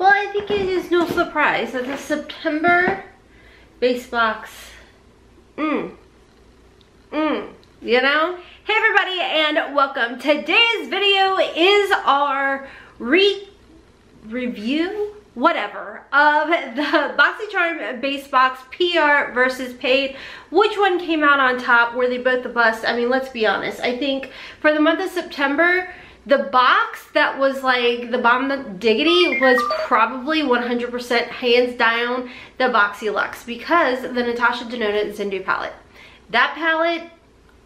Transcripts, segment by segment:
Well, I think it is no surprise that the September base box, you know? Hey everybody, and welcome. Today's video is our review, whatever, of the Boxycharm base box PR versus paid. Which one came out on top? Were they both the bust? I mean, let's be honest. I think for the month of September, the box that was like the bomb diggity was probably 100% hands down the BoxyLuxe, because the Natasha Denona Zindu palette. That palette,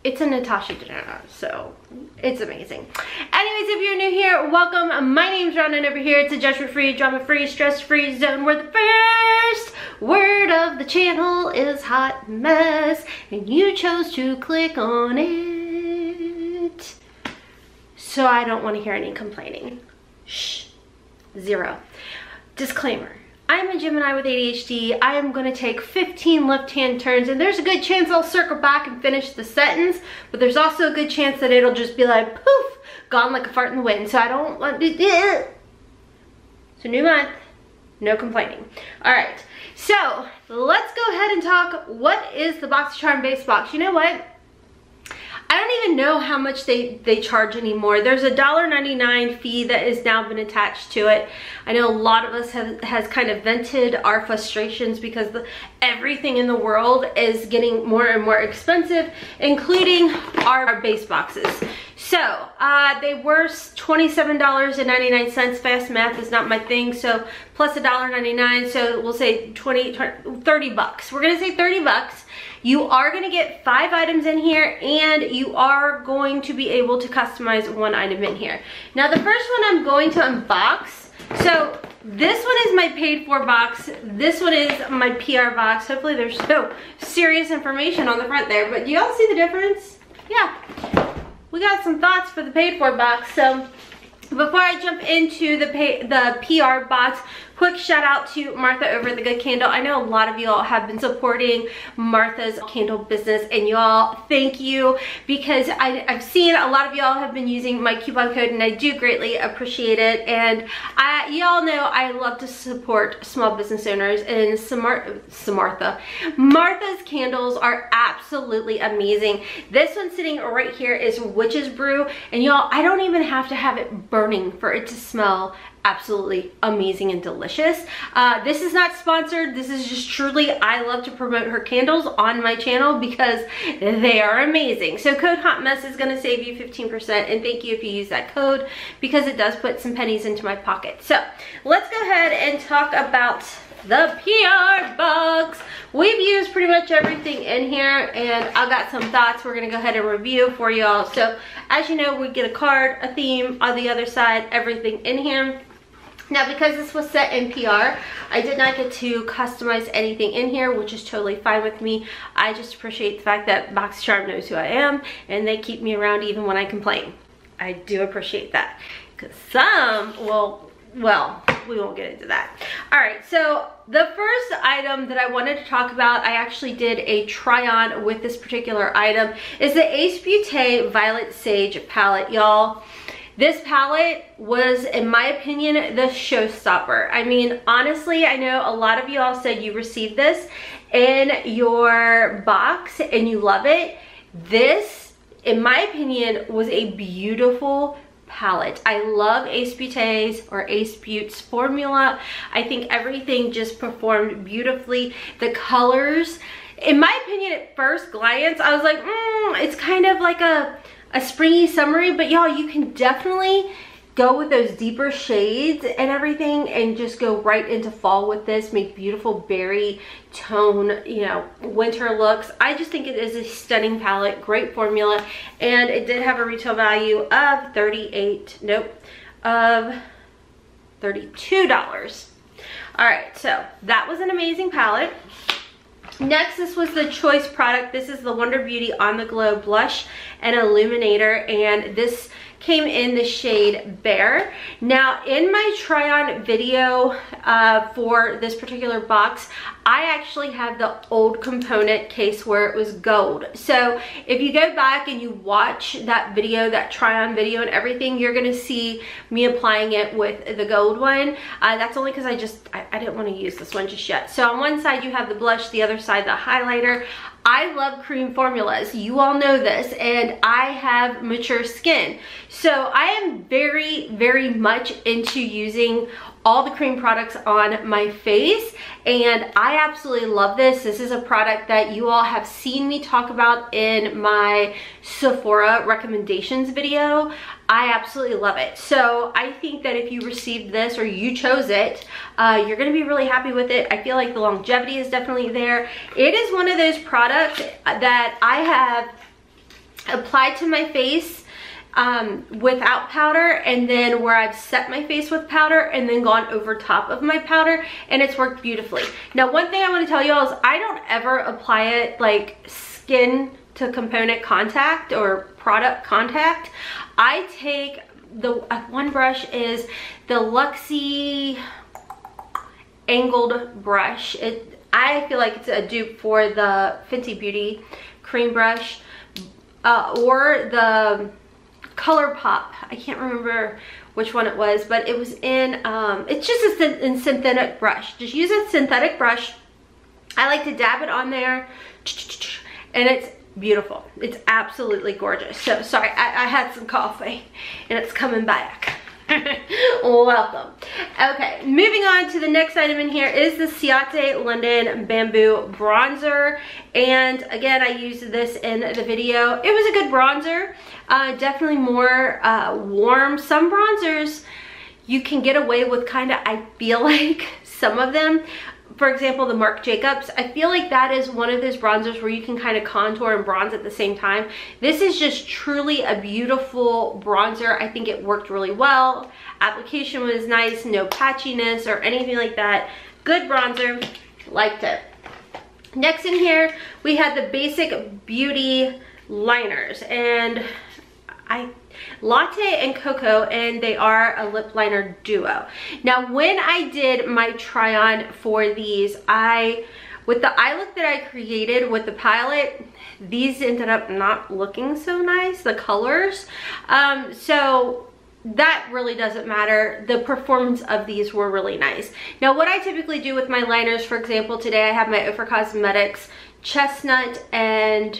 it's a Natasha Denona, so it's amazing. Anyways, if you're new here, welcome. My name's Ron, and over here it's a judgment-free, drama-free, stress-free zone where the first word of the channel is hot mess, and you chose to click on it. So I don't want to hear any complaining. Shh. Zero. Disclaimer. I'm a Gemini with ADHD. I am going to take 15 left-hand turns, and there's a good chance I'll circle back and finish the sentence, but there's also a good chance that it'll just be like, poof, gone like a fart in the wind. So I don't want to do it. So new month, no complaining. All right, so let's go ahead and talk. What is the Boxycharm base box? You know what? I don't even know how much they charge anymore. There's a $1.99 fee that has now been attached to it. I know a lot of us has kind of vented our frustrations because everything in the world is getting more and more expensive, including our base boxes. So they were $27.99. Fast math is not my thing, so plus $1.99, so we'll say 30 bucks. We're gonna say 30 bucks. You are going to get 5 items in here, and you are going to be able to customize 1 item in here. Now the first one I'm going to unbox. So this one is my paid for box. This one is my PR box. Hopefully there's no serious information on the front there, but do y'all see the difference? Yeah, we got some thoughts for the paid for box. So before I jump into the PR box, quick shout out to Martha over at The Good Candle. I know a lot of y'all have been supporting Martha's candle business, and y'all, thank you, because I've seen a lot of y'all have been using my coupon code, and I do greatly appreciate it. And y'all know I love to support small business owners, and Martha's candles are absolutely amazing. This one sitting right here is Witch's Brew, and y'all, I don't even have to have it burning for it to smell absolutely amazing and delicious. This is not sponsored. This is just truly, I love to promote her candles on my channel because they are amazing. So code Hotmess is going to save you 15%, and thank you if you use that code, because it does put some pennies into my pocket. So let's go ahead and talk about the PR box. We've used pretty much everything in here, and I've got some thoughts we're gonna go ahead and review for y'all. So as you know, we get a card, a theme on the other side, everything in here. Now, because this was set in PR, I did not get to customize anything in here, which is totally fine with me. I just appreciate the fact that Boxycharm knows who I am, and they keep me around even when I complain. I do appreciate that, because some, well, we won't get into that. All right, so the first item that I wanted to talk about, I actually did a try on with this particular item, is the Ace Beauté Violet Sage palette, y'all. This palette was, in my opinion, the showstopper. I mean, honestly, I know a lot of y'all said you received this in your box and you love it. This, in my opinion, was a beautiful palette. I love Ace Beauté's or Ace Beaute's formula. I think everything just performed beautifully. The colors, in my opinion, at first glance, I was like, it's kind of like a springy, summery, but y'all, you can definitely go with those deeper shades and everything and just go right into fall with this, make beautiful berry tone, you know, winter looks. I just think it is a stunning palette, great formula, and it did have a retail value of $32. All right, so that was an amazing palette. Next, this was the choice product. This is the Wonder Beauty On The Glow Blush and Illuminator, and this came in the shade Bear. Now in my try on video for this particular box, I actually have the old component case where it was gold. So if you go back and you watch that video, that try on video and everything, you're gonna see me applying it with the gold one. That's only because I didn't want to use this one just yet. So on one side you have the blush, the other side the highlighter. I love cream formulas, you all know this, and I have mature skin. So I am very, very much into using all the cream products on my face, and I absolutely love this. This is a product that you all have seen me talk about in my Sephora recommendations video. I absolutely love it. So I think that if you received this or you chose it, you're gonna be really happy with it. I feel like the longevity is definitely there. It is one of those products that I have applied to my face without powder, and then where I've set my face with powder and then gone over top of my powder, and it's worked beautifully. Now one thing I want to tell you all is I don't ever apply it like skin to component contact or product contact. I take the one brush is the Luxie angled brush. I feel like it's a dupe for the Fenty Beauty cream brush or the Color Pop. I can't remember which one it was, but it was in it's just a synthetic brush. Just use a synthetic brush. I like to dab it on there, and it's beautiful. It's absolutely gorgeous. So sorry, I had some coffee and it's coming back. Welcome. Okay, moving on to the next item in here is the Ciate London Bamboo Bronzer. And again, I used this in the video. It was a good bronzer. Definitely more warm. Some bronzers you can get away with kind of, I feel like, some of them. For example, the Marc Jacobs, I feel like that is one of those bronzers where you can kind of contour and bronze at the same time. This is just truly a beautiful bronzer. I think it worked really well. Application was nice, no patchiness or anything like that. Good bronzer, liked it. Next in here, we had the Basic Beauty liners, and Latte and Cocoa, and they are a lip liner duo. Now when I did my try on for these, with the eye look that I created with the palette, these ended up not looking so nice, the colors. So that really doesn't matter. The performance of these were really nice. Now what I typically do with my liners, for example, today I have my Jouer Cosmetics Chestnut, and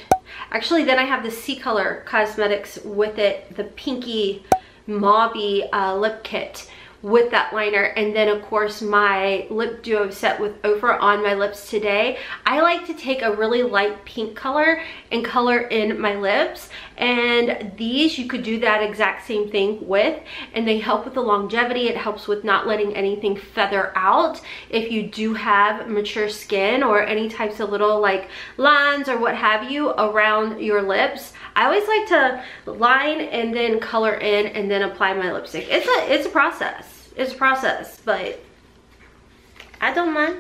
actually then I have the C Color Cosmetics with it, the pinky mauvey lip kit with that liner, and then of course my lip duo set with Ophra on my lips today. I like to take a really light pink color and color in my lips, and these you could do that exact same thing with, and they help with the longevity. It helps with not letting anything feather out if you do have mature skin or any types of little like lines or what have you around your lips. I always like to line and then color in and then apply my lipstick. It's a process. It's a process, but I don't mind.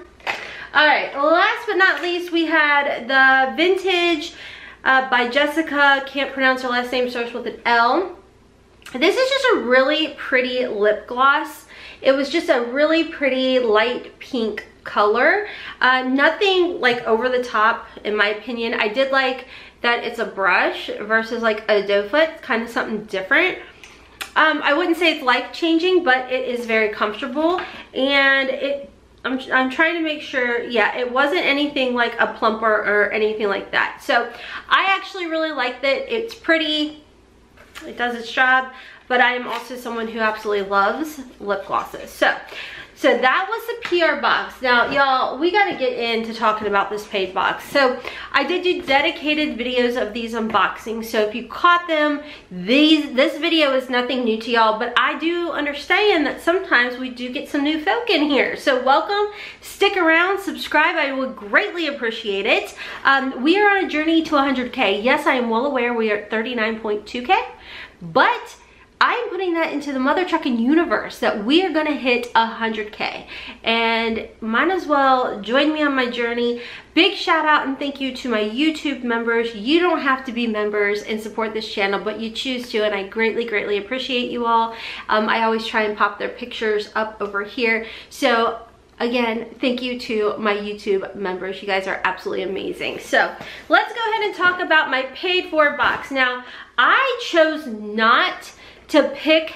All right, last but not least, we had the Vintage by Jessica. Can't pronounce her last name, starts with an L. This is just a really pretty lip gloss. It was just a really pretty light pink color. Nothing like over the top, in my opinion. I did like that it's a brush versus like a doe foot, kind of something different. I wouldn't say it's life-changing, but it is very comfortable, and I'm trying to make sure, yeah, it wasn't anything like a plumper or anything like that. So I actually really liked it. It's pretty, it does its job, but I am also someone who absolutely loves lip glosses. So that was the PR box. Now, y'all, we got to get into talking about this paid box. So I did do dedicated videos of these unboxings. So if you caught them, this video is nothing new to y'all, but I do understand that sometimes we do get some new folk in here. So welcome, stick around, subscribe. I would greatly appreciate it. We are on a journey to 100K. Yes, I am well aware we are at 39.2K, but I'm putting that into the mother trucking universe that we are gonna hit 100K, and might as well join me on my journey. Big shout out and thank you to my YouTube members. You don't have to be members and support this channel, but you choose to, and I greatly appreciate you all. I always try and pop their pictures up over here. So again, thank you to my YouTube members. You guys are absolutely amazing. So let's go ahead and talk about my paid for box. Now, I chose not to pick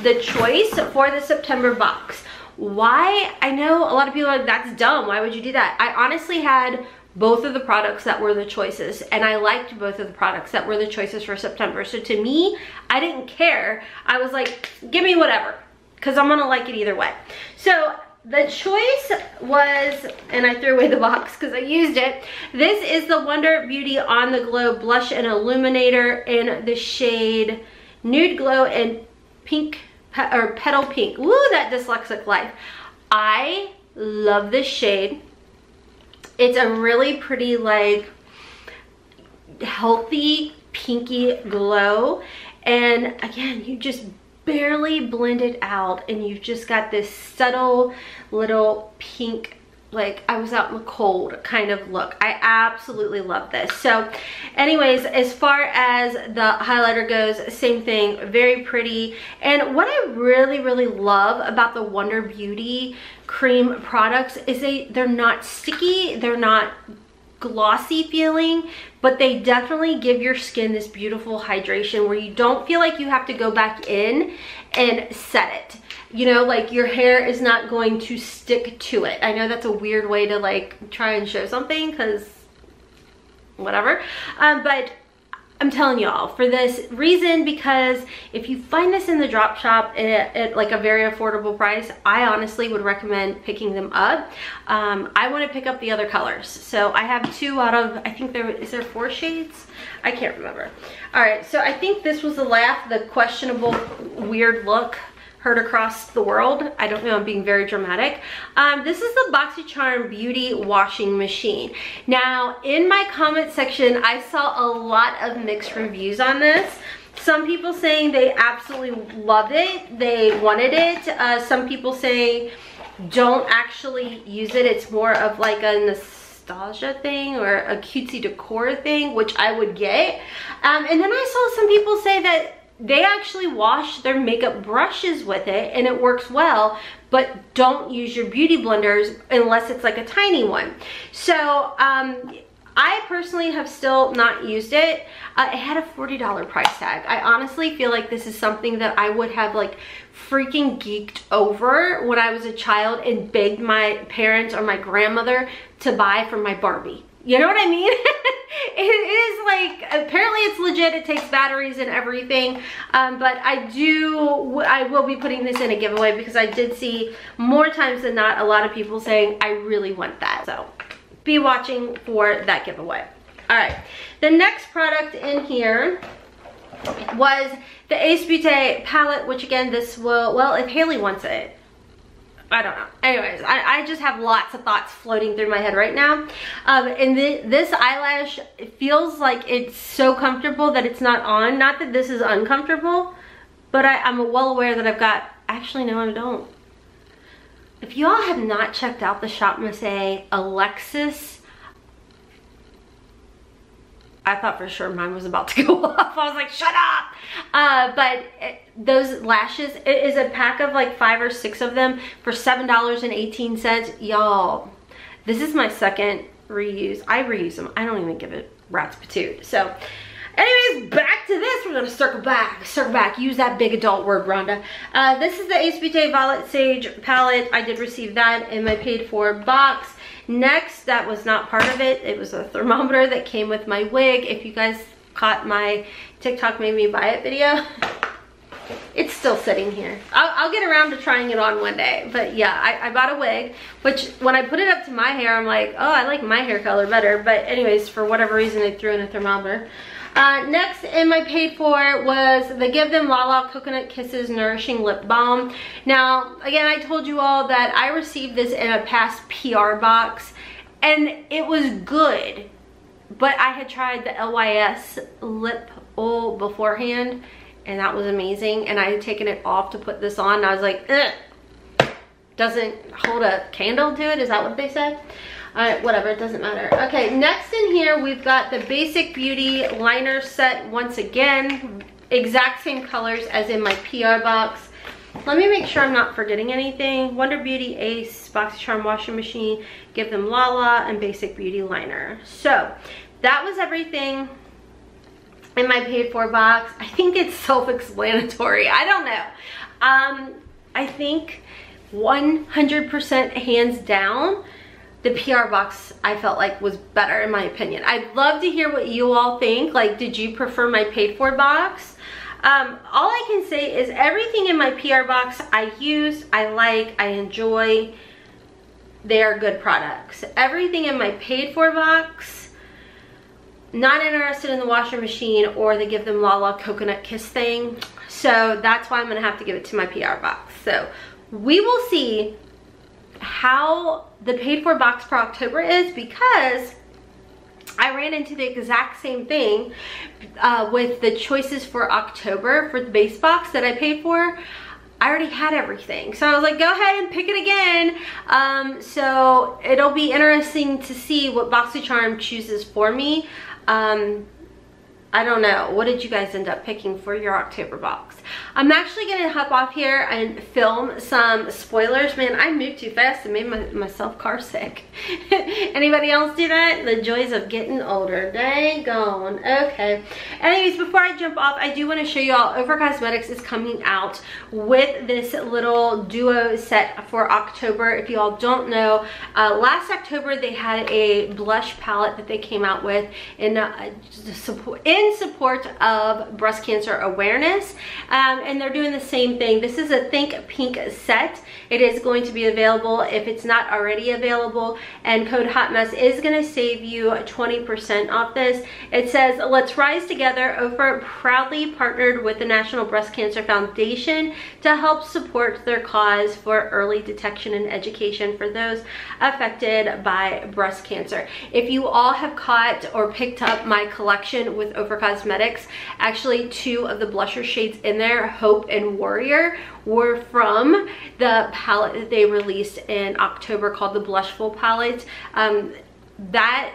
the choice for the September box. Why? I know a lot of people are like, that's dumb. Why would you do that? I honestly had both of the products that were the choices, and I liked both of the products that were the choices for September. So to me, I didn't care. I was like, give me whatever, because I'm gonna like it either way. So the choice was, and I threw away the box because I used it. This is the Wonder Beauty On The Glow Blush and Illuminator in the shade Nude Glow and Pink, or Petal Pink. Woo, that dyslexic life. I love this shade. It's a really pretty, like, healthy, pinky glow. And again, you just barely blend it out, and you've just got this subtle little pink, like I was out in the cold kind of look. I absolutely love this. So anyways, as far as the highlighter goes, same thing, very pretty. And what I really love about the Wonder Beauty cream products is they're not sticky, they're not glossy feeling, but they definitely give your skin this beautiful hydration where you don't feel like you have to go back in and set it. You know, like your hair is not going to stick to it. I know that's a weird way to like try and show something, because whatever, but I'm telling y'all for this reason, because if you find this in the drop shop at like a very affordable price, I honestly would recommend picking them up. I want to pick up the other colors, so I have 2 out of, I think is there 4 shades? I can't remember. All right, so I think this was the questionable weird look heard across the world. I don't know, I'm being very dramatic. This is the Boxycharm Beauty Washing Machine. Now, in my comment section, I saw a lot of mixed reviews on this. Some people saying they absolutely loved it, they wanted it. Some people say don't actually use it. It's more of like a nostalgia thing or a cutesy decor thing, which I would get. And then I saw some people say that they actually wash their makeup brushes with it and it works well, but don't use your beauty blenders unless it's like a tiny one. So I personally have still not used it. It had a $40 price tag. I honestly feel like this is something that I would have like freaking geeked over when I was a child and begged my parents or my grandmother to buy for my Barbie. You know what I mean? It is like, apparently it's legit, it takes batteries and everything, but I will be putting this in a giveaway because I did see more times than not a lot of people saying I really want that. So be watching for that giveaway. All right, the next product in here was the Ace Beauté palette, which again, this will, well, if Haley wants it, I don't know. Anyways, I just have lots of thoughts floating through my head right now. And this eyelash, it feels like it's so comfortable that it's not on. Not that this is uncomfortable, but I'm well aware that I've got, actually no I don't. If y'all have not checked out the Shop Missy Alexis, I thought for sure mine was about to go off. I was like, shut up. Those lashes, it is a pack of like 5 or 6 of them for $7.18. Y'all, this is my second reuse. I reuse them. I don't even give it rat's patoot. So anyways, back to this. We're gonna circle back. Use that big adult word, Rhonda. This is the Ace Beauté Violet Sage palette. I did receive that in my paid for box. Next, that was not part of it. It was a thermometer that came with my wig. If you guys caught my TikTok made me buy it video, it's still sitting here. I'll get around to trying it on one day. But yeah, I bought a wig, which when I put it up to my hair, I'm like, oh, I like my hair color better. But anyways, for whatever reason, I threw in a thermometer. Next in my paid for was the Give Them Lala Coconut Kisses Nourishing Lip Balm. Now, again, I told you all that I received this in a past PR box, and it was good, but I had tried the LYS lip oil beforehand, and that was amazing. And I had taken it off to put this on, and I was like, ugh, doesn't hold a candle to it. Is that what they said? Whatever, it doesn't matter. Okay, next in here, we've got the Basic Beauty liner set. Once again, exact same colors as in my PR box. Let me make sure I'm not forgetting anything. Wonder Beauty, Ace, Boxycharm washing machine, Give Them Lala, and Basic Beauty liner. So that was everything in my paid for box. I think it's self-explanatory. I don't know. I think 100% hands down, the PR box I felt like was better in my opinion. I'd love to hear what you all think. Like, did you prefer my paid for box? All I can say is everything in my PR box I use, I like, I enjoy. They are good products. Everything in my paid for box, not interested in the washing machine or the Give Them Lala coconut kiss thing. So that's why I'm gonna have to give it to my PR box. So we will see how the paid for box for October is, because I ran into the exact same thing with the choices for October for the base box that I paid for. I already had everything, so I was like, go ahead and pick it again. So it'll be interesting to see what Boxycharm chooses for me. I don't know. What did you guys end up picking for your October box? I'm actually going to hop off here and film some spoilers. Man, I moved too fast and made myself car sick. Anybody else do that? The joys of getting older. Dang gone. Okay. Anyways, before I jump off, I do want to show you all, Jouer Cosmetics is coming out with this little duo set for October. If you all don't know, last October they had a blush palette that they came out with in support of breast cancer awareness, and they're doing the same thing. This is a Think Pink set. It is going to be available if it's not already available, and code HOTMESS is going to save you 20% off this. It says, let's rise together. Oprah proudly partnered with the National Breast Cancer Foundation to help support their cause for early detection and education for those affected by breast cancer. If you all have caught or picked up my collection with Jouer Cosmetics, actually 2 of the blusher shades in there, Hope and Warrior, were from the palette that they released in October called the Blushful palette. That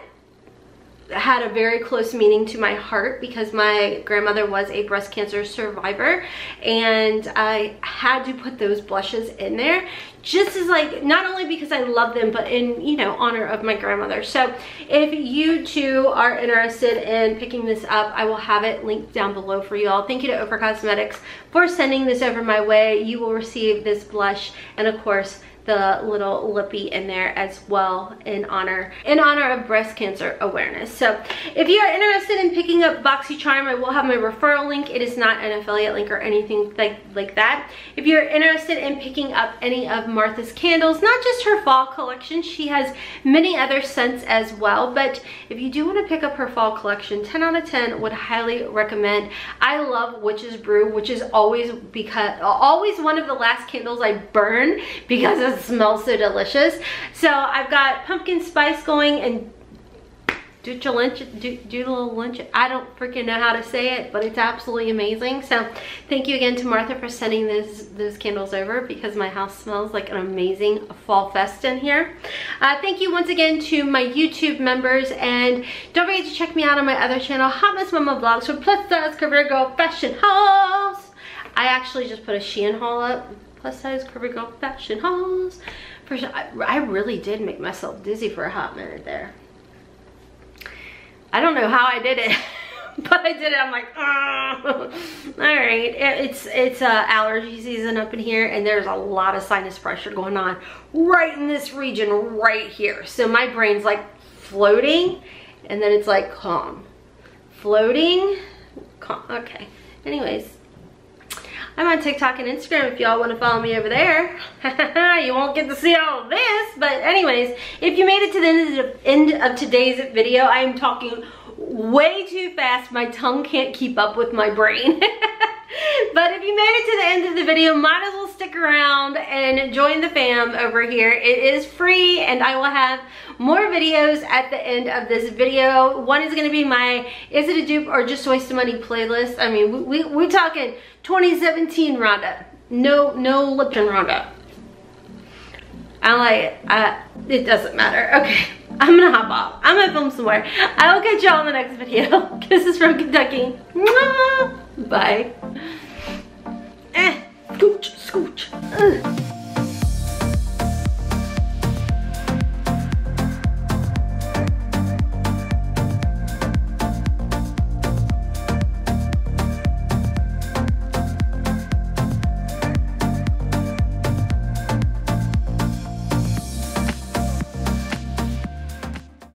had a very close meaning to my heart because my grandmother was a breast cancer survivor, and I had to put those blushes in there just as, like, not only because I love them, but in, you know, honor of my grandmother. So if you too are interested in picking this up, I will have it linked down below for you all. Thank you to Jouer Cosmetics for sending this over my way. You will receive this blush and of course the little lippy in there as well in honor of breast cancer awareness. So if you are interested in picking up Boxycharm, I will have my referral link. It is not an affiliate link or anything like that. If you're interested in picking up any of Martha's candles, not just her fall collection, she has many other scents as well, but if you do want to pick up her fall collection, 10 out of 10 would highly recommend. I love Witch's Brew, which is always one of the last candles I burn because it smells so delicious. So I've got pumpkin spice going and do the little lunch. I don't freaking know how to say it, but it's absolutely amazing. So thank you again to Martha for sending those candles over, because my house smells like an amazing fall fest in here. Thank you once again to my YouTube members, and don't forget to check me out on my other channel, Hotmess Momma Vlogs, for plus size career girl fashion hauls. I actually just put a Shein haul up, plus size career girl fashion hauls. I really did make myself dizzy for a hot minute there. I don't know how I did it, but I did it. I'm like, oh. All right. It's allergy season up in here, and there's a lot of sinus pressure going on right in this region right here. So my brain's like floating, and then it's like calm, floating, calm. Okay. Anyways, I'm on TikTok and Instagram if y'all want to follow me over there. You won't get to see all of this, but anyways, if you made it to the end of today's video, I am talking way too fast. My tongue can't keep up with my brain. But if you made it to the end of the video, might as well stick around and join the fam over here. It is free, and I will have more videos at the end of this video. One is going to be my Is It a Dupe or Just a Waste of Money playlist. I mean, we're talking 2017 Rhonda. No Lipton Rhonda. I like it. It doesn't matter. Okay, I'm gonna hop off. I'm gonna film somewhere. I will catch y'all in the next video. Kisses from Kentucky. Mwah! Bye. Scooch, scooch. Ugh.